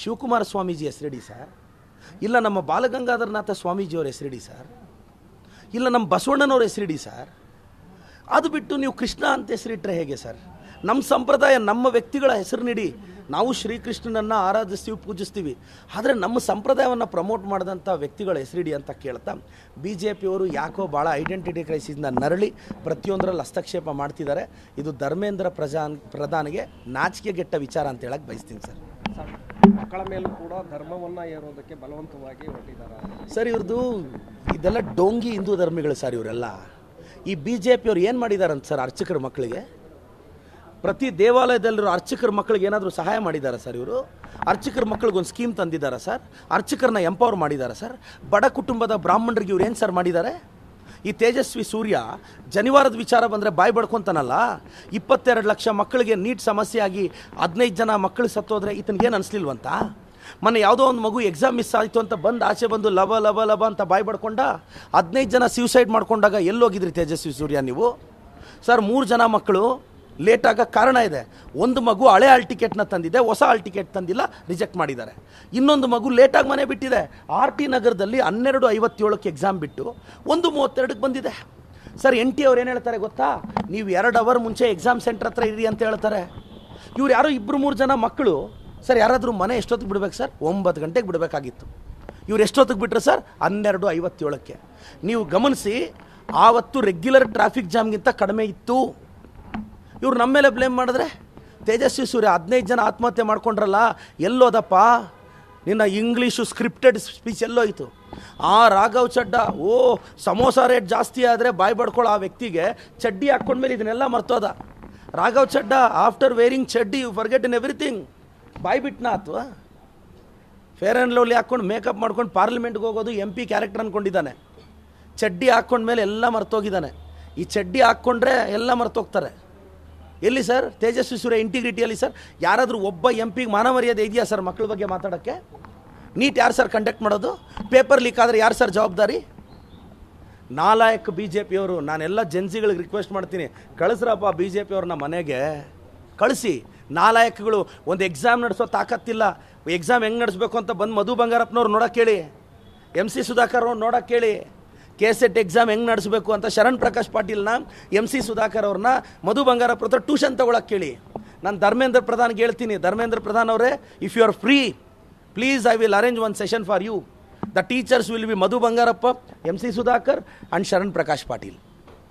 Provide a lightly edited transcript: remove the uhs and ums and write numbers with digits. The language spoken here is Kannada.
ಶಿವಕುಮಾರ ಸ್ವಾಮೀಜಿ ಹೆಸರಿಡಿ ಸರ್, ಇಲ್ಲ ನಮ್ಮ ಬಾಲಗಂಗಾಧರನಾಥ ಸ್ವಾಮೀಜಿಯವ್ರ ಹೆಸರಿಡಿ ಸರ್, ಇಲ್ಲ ನಮ್ಮ ಬಸವಣ್ಣನವ್ರ ಹೆಸರಿಡಿ ಸರ್. ಅದು ಬಿಟ್ಟು ನೀವು ಕೃಷ್ಣ ಅಂತ ಹೆಸರಿಟ್ರೆ ಹೇಗೆ ಸರ್? ನಮ್ಮ ಸಂಪ್ರದಾಯ, ನಮ್ಮ ವ್ಯಕ್ತಿಗಳ ಹೆಸರು ನೀಡಿ. ನಾವು ಶ್ರೀಕೃಷ್ಣನನ್ನು ಆರಾಧಿಸ್ತೀವಿ, ಪೂಜಿಸ್ತೀವಿ. ಆದರೆ ನಮ್ಮ ಸಂಪ್ರದಾಯವನ್ನು ಪ್ರಮೋಟ್ ಮಾಡಿದಂಥ ವ್ಯಕ್ತಿಗಳ ಹೆಸರಿಡಿ ಅಂತ ಕೇಳ್ತಾ BJPಯವರು ಯಾಕೋ ಭಾಳ ಐಡೆಂಟಿಟಿ ಕ್ರೈಸಿಸ್ನ ನರಳಿ ಪ್ರತಿಯೊಂದರಲ್ಲಿ ಹಸ್ತಕ್ಷೇಪ ಮಾಡ್ತಿದ್ದಾರೆ. ಇದು ಧರ್ಮೇಂದ್ರ ಪ್ರಧಾನಿಗೆ ನಾಚಿಕೆಗೆಟ್ಟ ವಿಚಾರ ಅಂತ ಹೇಳಕ್ಕೆ ಬಯಸ್ತೀನಿ ಸರ್. ಮಕ್ಕಳ ಮೇಲೂ ಕೂಡ ಧರ್ಮವನ್ನು ಏರೋದಕ್ಕೆ ಬಲವಂತವಾಗಿ ಹೊರಟಿದ್ದಾರೆ ಸರ್. ಇವ್ರದ್ದು ಇದೆಲ್ಲ ಡೋಂಗಿ ಹಿಂದೂ ಧರ್ಮಿಗಳು ಸರ್ ಇವರೆಲ್ಲ. ಈ BJPಯವ್ರು ಏನು ಮಾಡಿದಾರಂತ ಸರ್? ಅರ್ಚಕರ ಮಕ್ಕಳಿಗೆ, ಪ್ರತಿ ದೇವಾಲಯದಲ್ಲಿರೋ ಅರ್ಚಕರ ಮಕ್ಕಳಿಗೆ ಏನಾದರೂ ಸಹಾಯ ಮಾಡಿದ್ದಾರೆ ಸರ್ ಇವರು? ಅರ್ಚಕರ ಮಕ್ಕಳಿಗೊಂದು ಸ್ಕೀಮ್ ತಂದಿದ್ದಾರೆ ಸರ್, ಅರ್ಚಕರನ್ನ ಎಂಪವರ್ ಮಾಡಿದ್ದಾರೆ ಸರ್. ಬಡ ಕುಟುಂಬದ ಬ್ರಾಹ್ಮಣರಿಗೆ ಇವ್ರು ಏನು ಸರ್ ಮಾಡಿದ್ದಾರೆ? ಈ ತೇಜಸ್ವಿ ಸೂರ್ಯ ಜನಿವಾರದ ವಿಚಾರ ಬಂದರೆ ಬಾಯಿ ಬಡ್ಕೊತಾನಲ್ಲ, 22 ಲಕ್ಷ ಮಕ್ಕಳಿಗೆ ನೀಟ್ ಸಮಸ್ಯೆ ಆಗಿ 15 ಜನ ಮಕ್ಕಳು ಸತ್ತೋದ್ರೆ ಈತನಿಗೇನು ಅನಿಸ್ಲಿಲ್ವಂತ? ಮೊನ್ನೆ ಯಾವುದೋ ಒಂದು ಮಗು ಎಕ್ಸಾಮ್ ಮಿಸ್ ಆಯಿತು ಅಂತ ಬಂದು ಆಚೆ ಬಂದು ಲವ ಲವ ಲವ ಅಂತ ಬಾಯಿ ಬಡ್ಕೊಂಡ 15 ಜನ ಸ್ಯೂಸೈಡ್ ಮಾಡ್ಕೊಂಡಾಗ ಎಲ್ಲೋಗಿದ್ರಿ ತೇಜಸ್ವಿ ಸೂರ್ಯ ನೀವು? ಸರ್, 3 ಜನ ಮಕ್ಕಳು ಲೇಟ್ ಆಗೋ ಕಾರಣ ಇದೆ. ಒಂದು ಮಗು ಹಳೆ ಹಾಲ್ ಟಿಕೆಟ್ನ ತಂದಿದೆ, ಹೊಸ ಹಾಲ್ ಟಿಕೆಟ್ ತಂದಿಲ್ಲ, ರಿಜೆಕ್ಟ್ ಮಾಡಿದ್ದಾರೆ. ಇನ್ನೊಂದು ಮಗು ಲೇಟಾಗಿ ಮನೆ ಬಿಟ್ಟಿದೆ. RT ನಗರದಲ್ಲಿ 12:57 ಎಕ್ಸಾಮ್ ಬಿಟ್ಟು 1:32 ಬಂದಿದೆ. ಸರ್, NT ಅವ್ರು ಏನು ಹೇಳ್ತಾರೆ ಗೊತ್ತಾ? ನೀವು 2 ಅವರ್ ಮುಂಚೆ ಎಕ್ಸಾಮ್ ಸೆಂಟರ್ ಹತ್ರ ಇರಿ ಅಂತ ಹೇಳ್ತಾರೆ. ಇವ್ರು ಯಾರೋ 2-3 ಜನ ಮಕ್ಕಳು ಸರ್, ಯಾರಾದರೂ ಮನೆ ಎಷ್ಟೊತ್ತಿಗೆ ಬಿಡ್ಬೇಕು ಸರ್? 9 ಗಂಟೆಗೆ ಬಿಡಬೇಕಾಗಿತ್ತು. ಇವ್ರು ಎಷ್ಟೊತ್ತಿಗೆ ಬಿಟ್ಟರು ಸರ್? 12:57. ನೀವು ಗಮನಿಸಿ, ಆವತ್ತು ರೆಗ್ಯುಲರ್ ಟ್ರಾಫಿಕ್ ಜಾಮ್ಗಿಂತ ಕಡಿಮೆ ಇತ್ತು. ಇವ್ರು ನಮ್ಮ ಮೇಲೆ ಬ್ಲೇಮ್ ಮಾಡಿದ್ರೆ ತೇಜಸ್ವಿ ಸೂರ್ಯ 15 ಜನ ಆತ್ಮಹತ್ಯೆ ಮಾಡ್ಕೊಂಡ್ರಲ್ಲ, ಎಲ್ಲೋದಪ್ಪ ನಿನ್ನ ಇಂಗ್ಲೀಷು ಸ್ಕ್ರಿಪ್ಟೆಡ್ ಸ್ಪೀಚ್ ಎಲ್ಲೋಯ್ತು? ರಾಘವ್ ಚಡ್ಡ, ಸಮೋಸ ರೇಟ್ ಜಾಸ್ತಿ ಆದರೆ ಬಾಯಿ ಬಡ್ಕೊಳ್ಳೋ ಆ ವ್ಯಕ್ತಿಗೆ ಚಡ್ಡಿ ಹಾಕ್ಕೊಂಡ್ಮೇಲೆ ಇದನ್ನೆಲ್ಲ ಮರ್ತೋದ. Raghav Chadha, after wearing chaddi you forget in everything. ಬಾಯಿ ಬಿಟ್ನಾ ಅಥವಾ ಫೇರ್ ಆ್ಯಂಡ್ ಲವ್ಲಿ ಹಾಕ್ಕೊಂಡು ಮೇಕಪ್ ಮಾಡ್ಕೊಂಡು ಪಾರ್ಲಿಮೆಂಟ್ಗೆ ಹೋಗೋದು MP ಕ್ಯಾರೆಕ್ಟರ್ ಅಂದ್ಕೊಂಡಿದ್ದಾನೆ. ಚಡ್ಡಿ ಹಾಕ್ಕೊಂಡ್ಮೇಲೆ ಎಲ್ಲ ಮರ್ತೋಗಿದ್ದಾನೆ. ಈ ಚಡ್ಡಿ ಹಾಕ್ಕೊಂಡ್ರೆ ಎಲ್ಲ ಮರ್ತೋಗ್ತಾರೆ. ಎಲ್ಲಿ ಸರ್ ತೇಜಸ್ವಿ ಸೂರ್ಯ ಇಂಟಿಗ್ರಿಟಿಯಲ್ಲಿ ಸರ್? ಯಾರಾದರೂ ಒಬ್ಬ MP ಮಾನ ಮರ್ಯಾದೆ ಇದೆಯಾ ಸರ್ ಮಕ್ಕಳ ಬಗ್ಗೆ ಮಾತಾಡೋಕ್ಕೆ? ನೀಟ್ ಯಾರು ಸರ್ ಕಂಡಕ್ಟ್ ಮಾಡೋದು? ಪೇಪರ್ ಲೀಕ್ ಆದರೆ ಯಾರು ಸರ್ ಜವಾಬ್ದಾರಿ? ನಾಲಾಯಕ್ BJPಯವರು. ನಾನೆಲ್ಲ ಜೆನ್ಸಿಗಳಿಗೆ ರಿಕ್ವೆಸ್ಟ್ ಮಾಡ್ತೀನಿ, ಕಳಿಸ್ರಪ್ಪ BJPಯವ್ರನ್ನ ಮನೆಗೆ ಕಳಿಸಿ. ನಾಲಾಯಕಗಳು ಒಂದು ಎಕ್ಸಾಮ್ ನಡೆಸೋ ತಾಕತ್ತಿಲ್ಲ. ಎಕ್ಸಾಮ್ ಹೆಂಗೆ ನಡೆಸಬೇಕು ಅಂತ ಬಂದು ಮಧು ಬಂಗಾರಪ್ಪನವ್ರು ನೋಡೋಕೆ ಕೇಳಿ, MC ಸುಧಾಕರ್ ಅವ್ರು ನೋಡೋಕೆ ಕೇಳಿ, KSET ಎಕ್ಸಾಮ್ ಹೆಂಗೆ ನಡೆಸಬೇಕು ಅಂತ ಶರಣ್ ಪ್ರಕಾಶ್ ಪಾಟೀಲ್ನ, MC ಸುಧಾಕರ್ ಅವ್ರನ್ನ, ಮಧು ಬಂಗಾರಪ್ಪ ಹತ್ರ ಟ್ಯೂಷನ್ ತೊಗೊಳಕ್ಕೆ ಕೇಳಿ. ನಾನು ಧರ್ಮೇಂದ್ರ ಪ್ರಧಾನ್ಗೆ ಹೇಳ್ತೀನಿ, ಧರ್ಮೇಂದ್ರ ಪ್ರಧಾನ್ ಅವರೇ, if you are free please I will arrange one session for you. The teachers will be Madhu Bangarappa, MC Sudhakar and Sharan Prakash Patil.